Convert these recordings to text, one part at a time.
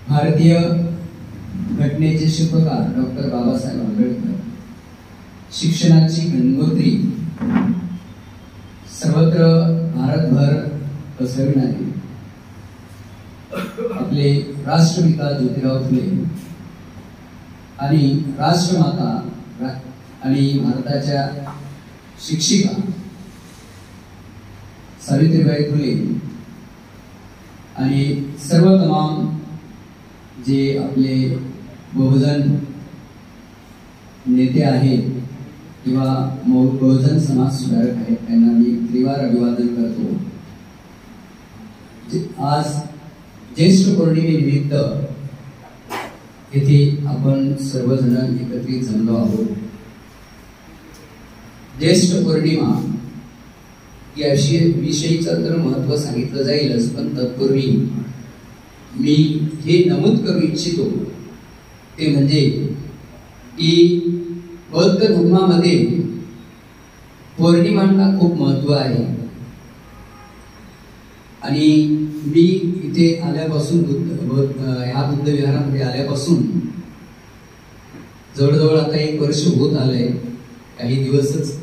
भारतीय घटनेचे शिल्पकार डॉक्टर बाबासाहेब आंबेडकर, शिक्षणाची गंगोत्री सर्वत्र भारतभर पसरविणारे आपले राष्ट्रपिता ज्योतिराव फुले आणि राष्ट्रमाता आणि भारताच्या शिक्षिका सावित्रीबाई फुले आणि सर्व तमाम जे आपले बहुजन नेते आहेत किंवा बहुजन समाज सुधारक आहेत त्यांना मी त्रिवार अभिवादन करतो। आज ज्येष्ठ पौर्णिमेनिमित्त येथे आपण सर्वजण एकत्रित जमलो आहोत। ज्येष्ठ पौर्णिमा या विषयीचं तर महत्त्व सांगितलं जाईलच, पण तत्पूर्वी मी हे नमूद करू इच्छितो ते म्हणजे की बौद्ध धर्मामध्ये पौर्णिमांना खूप महत्त्व आहे आणि मी इथे आल्यापासून ह्या बुद्ध विहारामध्ये आल्यापासून जवळजवळ आता 1 वर्ष होत आलंय, काही दिवसच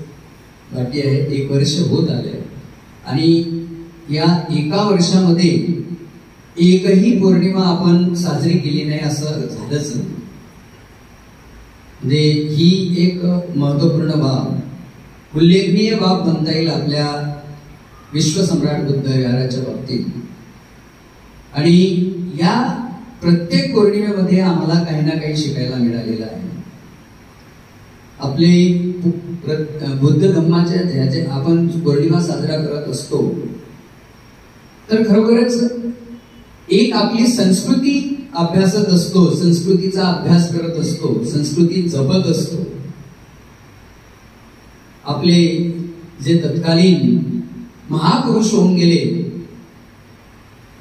बाकी आहे, 1 वर्ष होत आलंय आणि या 1 वर्षामध्ये एकही पौर्णिमा आपण साजरी केली नाही असं झालंच। म्हणजे ही एक महत्त्वपूर्ण बाब, उल्लेखनीय बाब म्हणता येईल आपल्या विश्वसम्राट बुद्ध विहाराच्या बाबतीत। आणि या प्रत्येक पौर्णिमेमध्ये आम्हाला काही ना काही शिकायला मिळालेलं आहे। आपले बुद्ध धम्माच्या ज्याचे आपण पौर्णिमा साजरा करत असतो तर खरोखरच एक आपली संस्कृती अभ्यासत असतो, संस्कृतीचा अभ्यास करत असतो, संस्कृती जपत असतो। आपले जे तत्कालीन महापुरुष होऊन गेले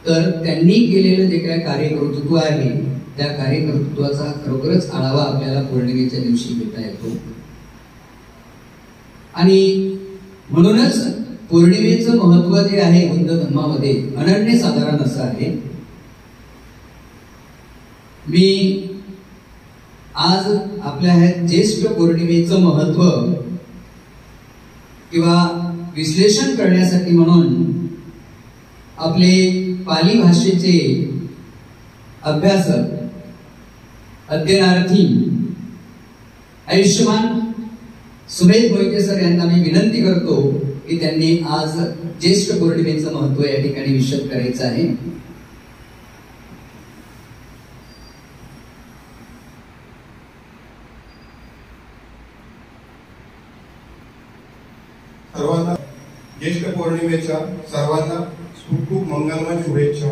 तर त्यांनी केलेलं जे काय कार्यकर्तृत्व आहे त्या कार्यकर्तृत्वाचा खरोखरच आढावा आपल्याला पौर्णिमेच्या दिवशी घेता येतो। आणि म्हणूनच पौर्णिमेचं महत्त्व जे आहे बुद्ध धर्मामध्ये अनन्यसाधारण असं आहे। मी आज आपल्या ज्येष्ठ पौर्णिमेचं महत्त्व किंवा विश्लेषण करण्यासाठी म्हणून आपले पाली भाषेचे अभ्यासक अध्ययनार्थी आयुष्यमान सुमेध मोहिते सर यांना मी विनंती करतो की त्यांनी आज ज्येष्ठ पौर्णिमेचं महत्त्व या ठिकाणी विशद करायचं आहे। सर्वांना ज्येष्ठ पौर्णिमेच्या सर्वांना खूप खूप मंगलमय शुभेच्छा।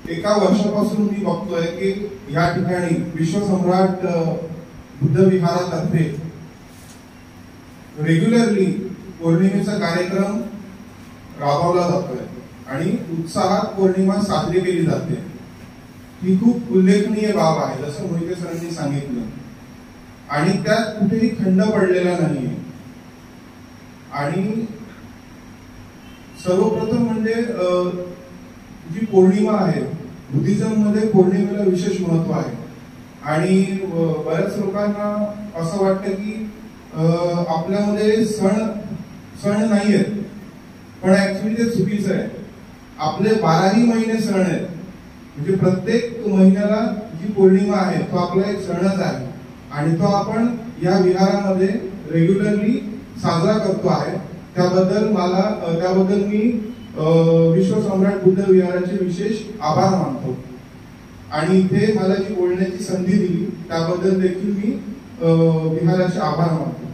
1 वर्षापासून मी बघतोय की या ठिकाणी विश्वसम्राट बुद्ध विहारातर्फे रेग्युलरली पौर्णिमेचा कार्यक्रम राबवला जातोय आणि उत्साहात पौर्णिमा साजरी केली जाते। ही खूप उल्लेखनीय बाब आहे जसं मोहिते सरांनी सांगितलं आणि त्यात कुठेही खंड पडलेला नाहीये। आणि सर्वप्रथम म्हणजे जी पौर्णिमा आहे बुद्धिझम मध्ये पौर्णिमेला विशेष महत्व आहे आणि बऱ्याच लोकांना असं वाटतं की आपल्यामध्ये सण नाहीयेत, पण ऍक्च्युअली ते चुकीचं आहे। आपले 12ही महिने सण आहेत, म्हणजे प्रत्येक महिन्याला जी पौर्णिमा आहे तो आपला एक सणच आहे आणि तो आपण या विहारामध्ये रेग्युलरली साजरा करतो आहे। त्याबद्दल मी विश्वसम्राट बुद्ध विहाराचे विशेष आभार मानतो आणि इथे मला जी बोलण्याची संधी दिली त्याबद्दल देखील मी विहाराचे आभार मानतो।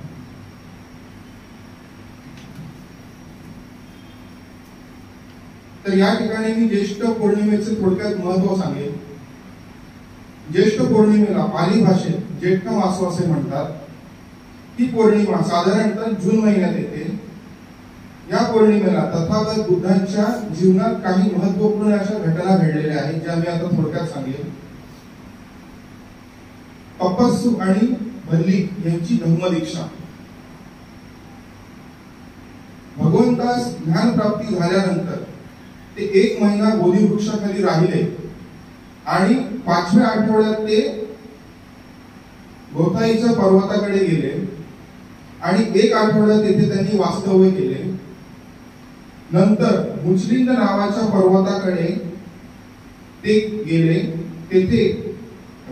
तर या ठिकाणी मी ज्येष्ठ पौर्णिमेचे थोडक्यात महत्व सांगेन। ज्येष्ठ पौर्णिमेला पाली भाषेत ज्येष्ठ मास असे म्हणतात। ही पौर्णिमा साधारणतः जून महिन्यात येते। या पौर्णिमेला तथागत बुद्धांच्या जीवनात काही महत्त्वपूर्ण अशा घटना घडलेल्या आहेत ज्या मी आता थोडक्यात सांगेन। तपस्सू आणि भल्ली यांची धम्मदीक्षा। भगवंतास ज्ञान प्राप्ती झाल्यानंतर ते 1 महिना बोधी वृक्षाखाली राहिले आणि 5व्या आठवड्यात ते गोताईच्या पर्वताकडे गेले आणि 1 आठवडा तेथे त्यांनी वास्तव्य केले. नंतर मुचलिंद नावाच्या पर्वताकडे ते गेले. तेथे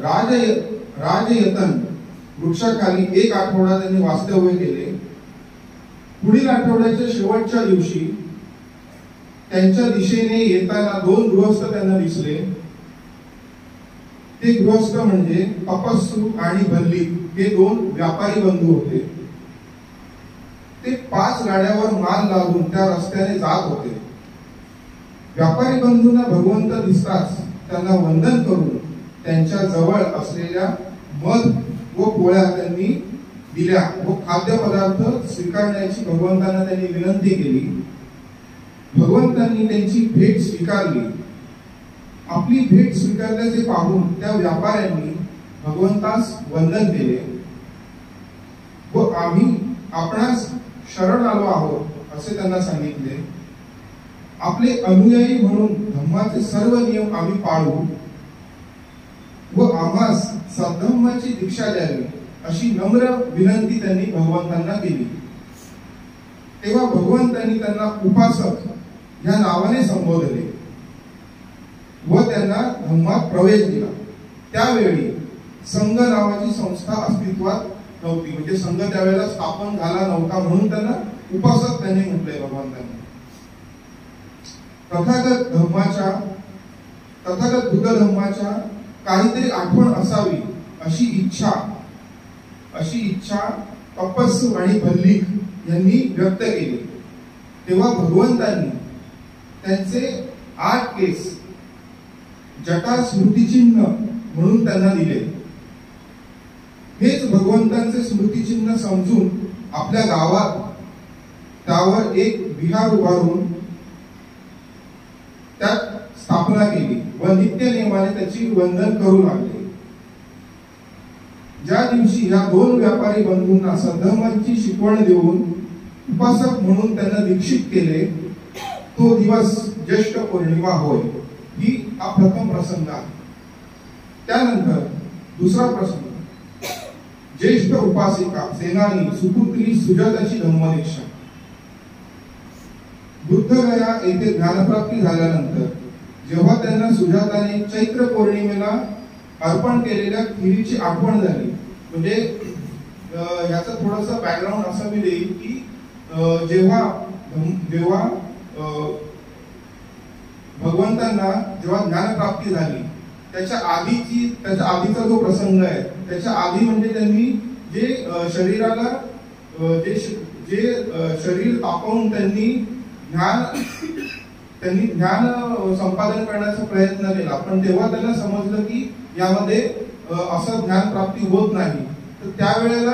राजयतन वृक्षाखाली 1 आठवडा त्यांनी वास्तव्य केले. पुढील आठवड्याच्या शेवटच्या दिवशी त्यांच्या दिशेने येताना 2 गृहस्थ त्यांना दिसले. ते गृहस्थ म्हणजे तपस्सू आणि भल्लिक हे 2 व्यापारी बंधू होते. ते 5 गाड्यावर माल लादून त्या रस्त्याने जात होते. व्यापारी बंधूंना भगवंत दिसताच त्यांना वंदन करून त्यांच्या जवळ असलेल्या मध व पोळ्या त्यांनी दिल्या व खाद्यपदार्थ स्वीकारण्याची भगवंतांना त्यांनी विनंती केली. भगवंतांनी त्यांची भेट स्वीकारली. आपली भेट स्वीकारल्याचे पाहून त्या व्यापाऱ्यांनी भगवंतास वंदन केले व आम्ही आपणास शरण आलो आहोत असे त्यांना सांगितले. आपले अनुयायी म्हणून धम्माचे सर्व नियम आम्ही पाळू व आम्हास सद्धम्माची दीक्षा द्यावी अशी नम्र विनंती त्यांनी भगवंतांना केली. तेव्हा भगवंतांनी त्यांना उपासक या नावाने संबोधले व त्यांना धम्मात प्रवेश दिला. त्यावेळी संघ नावाची संस्था अस्तित्वात नव्हती, म्हणजे संघ त्यावेळेला स्थापन झाला नव्हता, म्हणून त्यांना उपासक त्यांनी म्हटले भगवंतांनी. तथागत बुद्ध धम्माच्या काहीतरी आठवण असावी अशी इच्छा तपस्सू आणि भल्लिक यांनी व्यक्त केली. तेव्हा भगवंतांनी त्यांचे 8 केस जटा स्मृतिचिन्ह म्हणून त्यांना दिले. हेच भगवंतांचे स्मृतिचिन्ह समजून आपल्या गावात त्यावर एक विहार उभारून त्यात स्थापना केली व नित्य नियमाने त्याची वंदन करू लागले. ज्या दिवशी या 2 व्यापारी बंधूंना सद्धम्माची शिकवण देऊन उपासक म्हणून त्यांना दीक्षित केले तो दिवस ज्येष्ठ पौर्णिमा होय. हा प्रथम प्रसंग आहे. त्यानंतर दुसरा प्रसंग, ज्येष्ठ उपासिका सेनानी सुपुत्री सुजाताची धम्मदीक्षा. बुद्धगया येथे ज्ञानप्राप्ती झाल्यानंतर जेव्हा त्यांना सुजाताने चैत्र पौर्णिमेला अर्पण केलेल्या खिरीची आठवण झाली, म्हणजे याचं थोडंसं बॅकग्राऊंड असं मी देईल की जेव्हा भगवंतांना जेव्हा ज्ञानप्राप्ती झाली त्याच्या आधीचा जो प्रसंग आहे, त्याच्या आधी म्हणजे त्यांनी जे शरीराला जे शरीर तापवून त्यांनी ज्ञान संपादन करण्याचा प्रयत्न केला, पण तेव्हा त्यांना समजलं की यामध्ये असं ज्ञान प्राप्ती होत नाही. तर त्यावेळेला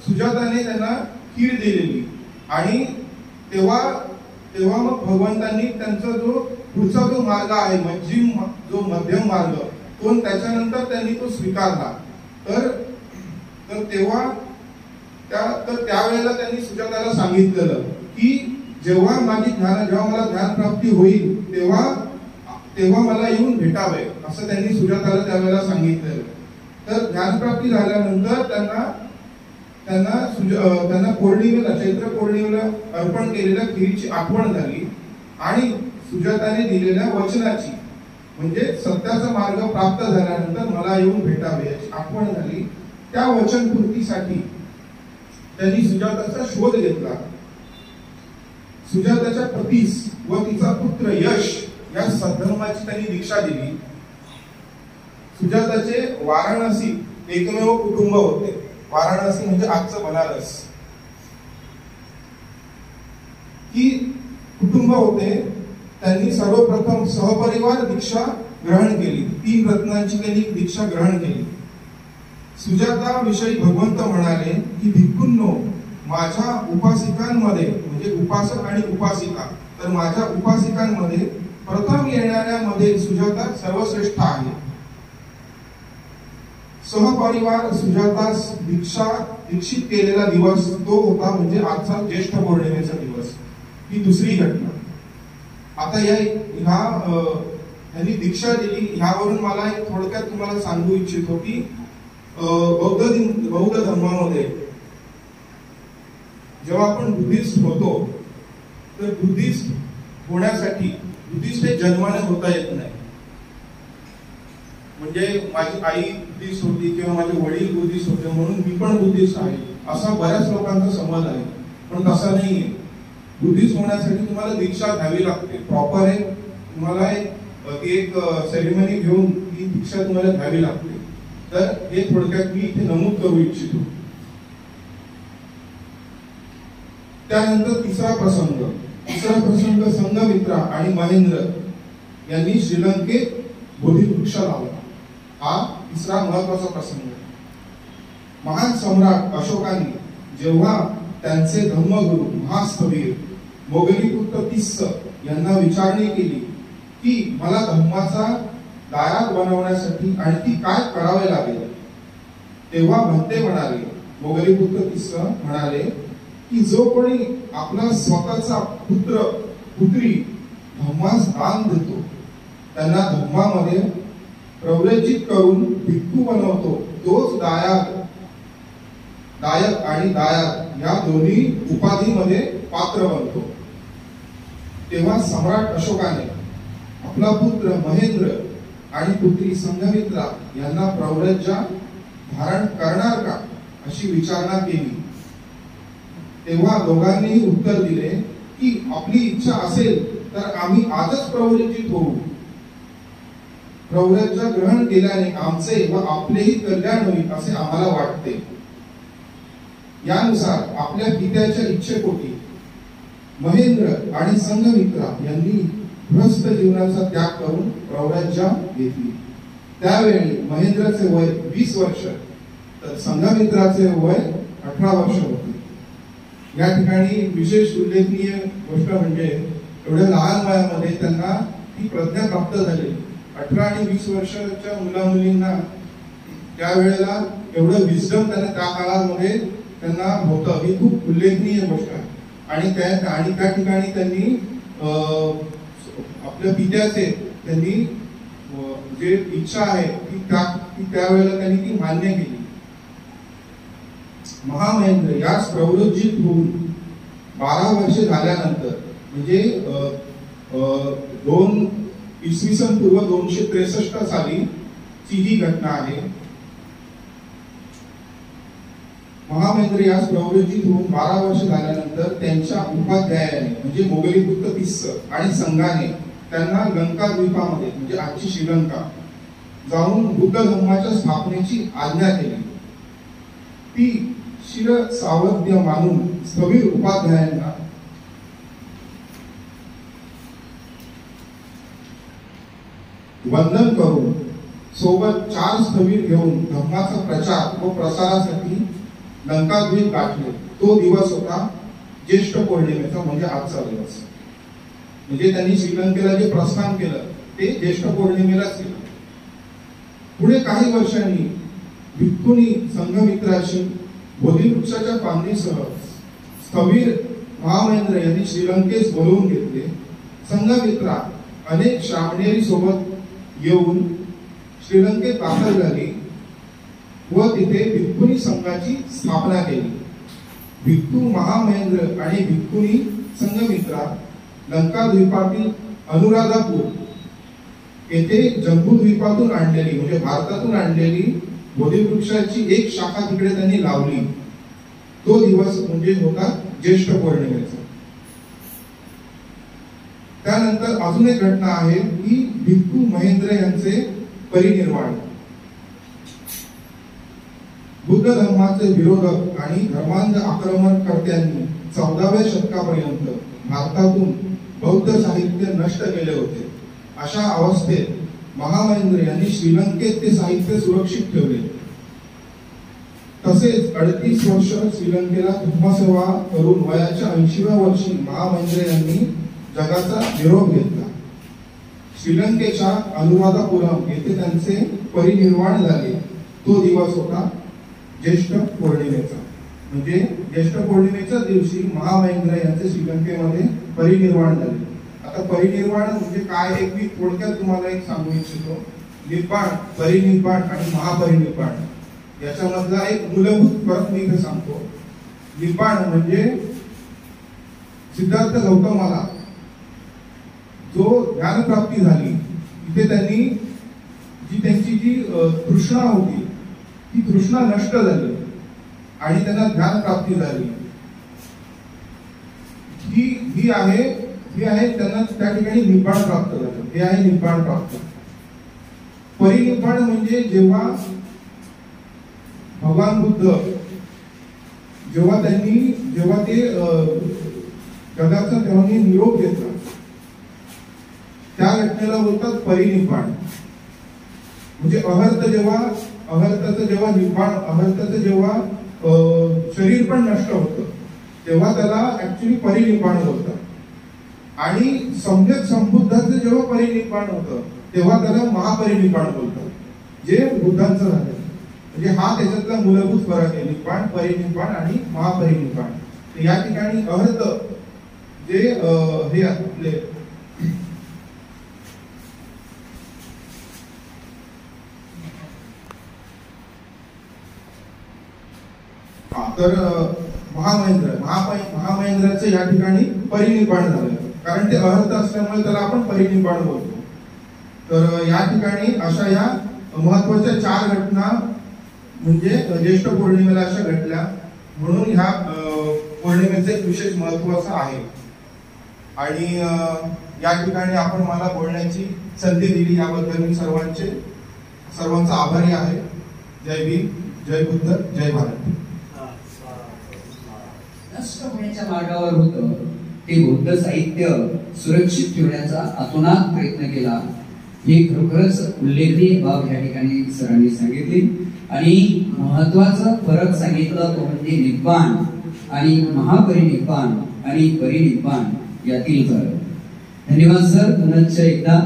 सुजाताने त्यांना खीर दिलेली आणि तेव्हा मग भगवंतांनी त्यांचा जो पुढचा जो मार्ग आहे मध्यम मार्ग तो त्याच्यानंतर त्यांनी तो स्वीकारला. तर त्यावेळेला त्यांनी सुजाताला सांगितलेलं की जेव्हा मला ज्ञान प्राप्ती होईल तेव्हा मला येऊन भेटावे असं त्यांनी सुजाताला त्यावेळेला सांगितलेलं. तर ज्ञानप्राप्ती झाल्यानंतर त्यांना पौर्णिमेला चैत्र पौर्णिमेला अर्पण केलेल्या खिरीची आठवण झाली आणि सुजाताने दिलेल्या वचनाची, म्हणजे सत्याचा मार्ग प्राप्त झाल्यानंतर मला येऊन भेटावे याची आठवण झाली. त्या वचनपूर्तीसाठी त्यांनी सुजाताचा शोध घेतला. सुजाताच्या पतीस व तिचा पुत्र यश या सद्धर्माची त्यांनी दीक्षा दिली. सुजाताचे वाराणसी एकमेव कुटुंब होते. वाराणसी म्हणजे आजचं बनारस ही कुटुंब होते. त्यांनी सर्वप्रथम सहपरिवार दीक्षा ग्रहण केली. 3 रत्नांची त्यांनी दीक्षा ग्रहण केली. सुजाता विषयी भगवंत म्हणाले की भिक्खूंनो, माझ्या उपासिकांमध्ये म्हणजे उपासक आणि उपासिका, तर माझ्या उपासिकांमध्ये प्रथम येणाऱ्यामध्ये सुजाता सर्वश्रेष्ठ आहे. सहपरिवार सुजातास दीक्षित केलेला दिवस तो होता म्हणजे आजचा ज्येष्ठ पौर्णिमेचा दिवस. ही दुसरी घटना. आता यांनी दीक्षा दिली ह्यावरून मला एक थोडक्यात तुम्हाला सांगू इच्छितो की बौद्ध धर्मामध्ये जेव्हा आपण बुद्धिस्ट होतो तर बुद्धिस्ट होण्यासाठी बुद्धिस्ट हे जन्माने होता येत नाही. म्हणजे माझी आई बुद्धिस्ट होती किंवा माझे वडील बुद्धिस्ट होते म्हणून मी पण बुद्धिस्ट आहे असा बऱ्याच लोकांचा समज आहे, पण तसा नाहीये. बुद्धिस्ट होण्यासाठी तुम्हाला दीक्षा घ्यावी लागते. प्रॉपर एक तुम्हाला एक सेरेमनी घेऊन ती दीक्षा तुम्हाला घ्यावी लागते. तर हे थोडक्यात मी इथे नमूद करू इच्छितो. त्यानंतर तिसरा प्रसंग संघमित्रा आणि महेंद्र यांनी श्रीलंकेत बोधिवृक्ष लावला. हा तिसरा महत्वाचा प्रसंग. महान सम्राट अशोकाने जेव्हा त्यांचे धम्मगुरु महास्थवीर मोगलीपुत्र तिस्स यांना विचारणी केली की मला धम्माचा दायाद बनवण्यासाठी आणखी काय करावे लागेल, तेव्हा मोगलीपुत्र तिस्स म्हणाले की जो कोणी आपला स्वतःचा पुत्री धम्मास दान देतो त्यांना धम्मामध्ये प्रव्रजित करून भिक्खू बनवतो तोच दायक आणि दायाद या दोन्ही उपाधीमध्ये पात्र बनतो. तेव्हा सम्राट अशोकाने आपला पुत्र महेंद्र आणि पुत्री संघमित्रा यांना प्रव्रजा धारण करणार का अशी विचारणा केली. तेव्हा दोघांनीही उत्तर दिले की आपली इच्छा असेल तर आम्ही आजच प्रव्रजित होऊ. प्रव्रजा ग्रहण केल्याने आमचे व आपलेही कल्याण होईल असे आम्हाला वाटते. यानुसार आपल्या पित्याच्या इच्छेपोटी महेंद्र आणि संघमित्रा यांनी गृहस्थ जीवनाचा त्याग करून प्रव्रजा घेतली. त्यावेळी महेंद्राचे वय 20 वर्ष तर संघमित्राचे वय 18 वर्ष होते. या ठिकाणी विशेष उल्लेखनीय गोष्ट म्हणजे एवढ्या लहान वयामध्ये त्यांना ही प्रज्ञा प्राप्त झाली. 18 आणि 20 वर्षाच्या मुलामुलींना त्यावेळेला एवढं विस्डम त्यांना त्या काळामध्ये त्यांना होतं. ही खूप उल्लेखनीय गोष्ट आहे. आणि त्या ठिकाणी त्यांनी आपल्या पित्याचे त्यांनी जे इच्छा आहे ती त्यावेळेला त्यांनी ती मान्य केली. महामहेंद्र याच प्रवृत्तीत होऊन 12 वर्षे झाल्यानंतर म्हणजे 2 इसवी पूर्व 263 साली ची ही घटना आहे. महामहेंद्र यास प्रवृत्तीत होऊन 12 वर्ष झाल्यानंतर त्यांच्या उपाध्यायाने म्हणजे मोगलीपुत्र तिस्स आणि संघाने त्यांना लंका द्वीपामध्ये म्हणजे आजची श्रीलंका जाऊन बुद्ध धर्माच्या स्थापनेची आज्ञा केली. ती शिर सावध्य मानून स्थवीर उपाध्यायांना वंदन करून सोबत 4 स्थवीर घेऊन धर्माचा प्रचार व प्रसारासाठी लंकाद्वीप गाठले. तो दिवस होता ज्येष्ठ पौर्णिमेचा म्हणजे आजचा दिवस. म्हणजे त्यांनी श्रीलंकेला जे प्रस्थान केलं ते ज्येष्ठ पौर्णिमेलाच केलं. पुढे काही वर्षांनी भिक्खूंनी संघमित्राशी बोधिवृक्षाच्या फांदीसह स्थवीर महामहेंद्र यांनी श्रीलंकेस बोलवून घेतले. संघमित्रा अनेक श्रामणेरी सोबत येऊन श्रीलंकेत दाखल झाली व तिथे भिक्खुनी संघाची स्थापना केली. भिक्खू महामहेंद्र आणि भिक्खुनी संघमित्रा लंका द्वीपातील अनुराधापूर येथे जम्बू द्वीपातून आणलेली म्हणजे भारतातून आणलेली बोधिवृक्षाची एक शाखा तिकडे त्यांनी लावली. तो दिवस म्हणजे होता ज्येष्ठ पौर्णिमेचा. त्यानंतर अजून एक घटना आहे की भिक्खू महेंद्र यांचे परिनिर्वाण. बुद्ध धर्माचे विरोधक आणि धर्मांध आक्रमणकर्त्यांनी 14व्या शतकापर्यंत भारतातून बौद्ध साहित्य नष्ट केले होते. अशा अवस्थेत महामहेंद्र यांनी श्रीलंकेत ते साहित्य सुरक्षित ठेवले. तसेच 38 वर्ष श्रीलंकेला धर्मसेवा करून वयाच्या 80व्या वर्षी महामहेंद्र यांनी जगाचा निरोप घेतला. श्रीलंकेच्या अनुराधापुरम येथे त्यांचे परिनिर्वाण झाले. तो दिवस होता ज्येष्ठ पौर्णिमेचा. म्हणजे ज्येष्ठ पौर्णिमेच्या दिवशी महामहेंद्र यांचे श्रीलंकेमध्ये परिनिर्वाण झाले. आता परिनिर्वाण म्हणजे काय हे मी थोडक्यात तुम्हाला एक सांगू इच्छितो. निब्बाण, परिनिब्बाण आणि महापरिनिब्बाण याच्यामधला एक मूलभूत फरक मी इथे सांगतो. निब्बाण म्हणजे सिद्धार्थ गौतमाला जो ज्ञानप्राप्ती झाली, इथे त्यांनी त्यांची तृष्णा होती ती तृष्णा नष्ट झाली आणि त्यांना ज्ञानप्राप्ती झाली. ही आहे त्यांना त्या ठिकाणी निब्बाण प्राप्त झालं. हे आहे निब्बाण प्राप्त. परिनिब्बाण म्हणजे जेव्हा भगवान बुद्ध जेव्हा ते जगाचा तेव्हा निरोप घेतला, त्या घटनेला बोलतात परिनिब्बाण. म्हणजे अहर्ताचं जेव्हा शरीर पण नष्ट होतं तेव्हा त्याला ऍक्च्युली परिनिब्बाण बोलतात. आणि सम्यक संबुद्धाचं जेव्हा परिनिब्बाण होतं तेव्हा त्याला महापरिनिब्बाण बोलतात, जे बुद्धांचं झालं. म्हणजे हा त्याच्यातला मूलभूत फरक आहे, निब्बाण, परिनिब्बाण आणि महापरिनिब्बाण. या ठिकाणी अर्थ जे हे आपले तर महामहेंद्राचं या ठिकाणी परिनिब्बाण झालं, कारण ते अर्थ असल्यामुळे त्याला आपण परिनिब्बाण बोलतो. तर या ठिकाणी अशा या महत्वाच्या 4 घटना म्हणजे ज्येष्ठ पौर्णिमेला अशा घडल्या, म्हणून ह्या पौर्णिमेचे एक विशेष महत्व असं आहे. आणि या ठिकाणी आपण मला बोलण्याची संधी दिली याबद्दल मी सर्वांचा आभारी आहे. जय भीम, जय बुद्ध, जय भारत. नष्ट होण्याच्या मार्गावर होतं ते बौद्ध साहित्य सुरक्षित ठेवण्याचा अतोनात प्रयत्न केला. हे खरोखरच उल्लेखनीय बाब या ठिकाणी सरांनी सांगितली. आणि महत्वाचा फरक सांगितला तो म्हणजे निब्बाण आणि महापरिनिब्बाण आणि परिनिब्बाण यातील फरक. धन्यवाद सर. पुनश्च एकदा